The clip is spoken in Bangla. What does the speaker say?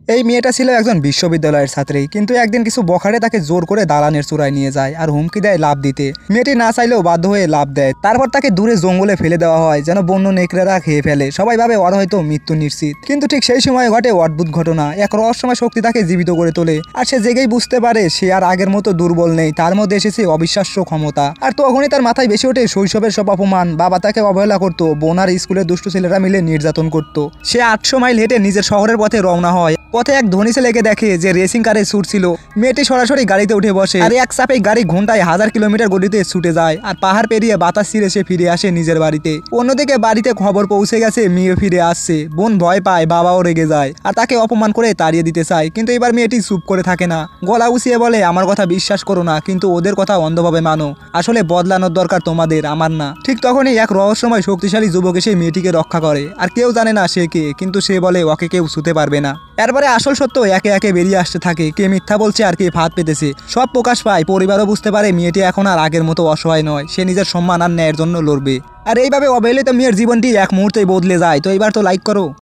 এই মেয়েটা ছিল একজন বিশ্ববিদ্যালয়ের ছাত্রী, কিন্তু একদিন কিছু বখারে তাকে জোর করে দালানের চূড়ায় নিয়ে যায় আর হুমকি দেয় লাভ দিতে। মেয়েটি না চাইলেও বাধ্য হয়ে লাভ দেয়। তারপর তাকে দূরে জঙ্গলে ফেলে দেওয়া হয় যেন বন্য নেকড়েরা খেয়ে ফেলে। সবাই ভাবে ওর হয়তো মৃত্যু নিশ্চিত, কিন্তু ঠিক সেই সময় ঘটে অদ্ভুত ঘটনা। এক রহস্যময় শক্তি তাকে জীবিত করে তোলে, আর সে জেগেই বুঝতে পারে সে আর আগের মতো দুর্বল নেই, তার মধ্যে এসেছে অবিশ্বাস্য ক্ষমতা। আর তখনই তার মাথায় বেশি ওঠে শৈশবের সব অপমান। বাবা তাকে অবহেলা করতো, বোন আর স্কুলের দুষ্টু ছেলেরা মিলে নির্যাতন করতো। সে 800 মাইল হেঁটে নিজের শহরের পথে রওনা হয়। পথে এক ধনী ছেলেকে দেখে যে রেসিং কারে ছুটছিল। মেয়েটি সরাসরি গাড়িতে উঠে বসে আর এক চাপেই গাড়ি ঘন্টায় 1000 কিলোমিটার গতিতে ছুটে যায়। আর পাহাড় পেরিয়ে বাতাস ছিঁড়ে সে ফিরে আসে নিজের বাড়িতে। অন্যদিকে বাড়িতে খবর পৌঁছে গেছে মেয়ে ফিরে আসছে। বোন ভয় পায়, বাবাও রেগে যায় আর তাকে অপমান করে তাড়িয়ে দিতে চায়, কিন্তু এবার মেয়েটি চুপ করে থাকে না। গলা উঁচিয়ে বলে, আমার কথা বিশ্বাস করো না, কিন্তু ওদের কথা অন্ধভাবে মানো। আসলে বদলানোর দরকার তোমাদের, আমার না। ঠিক তখনই এক রহস্যময় শক্তিশালী যুবক এসে মেয়েটিকে রক্ষা করে। আর কেউ জানে না সে কে, কিন্তু সে বলে ওকে কেউ ছুতে পারবে না। এরপরে আসল সত্য একে একে বেরিয়ে আসতে থাকে। কে মিথ্যা বলছে আর কে ফাঁদ পেতেছে, সব প্রকাশ পায়। পরিবারও বুঝতে পারে মেয়েটি এখন আর আগের মতো অসহায় নয়, সে নিজের সম্মান আর ন্যায়ের জন্য লড়বে। আর এইভাবে অবহেলিত মেয়ের জীবনটি এক মুহূর্তেই বদলে যায়। তো এবার তো লাইক করো।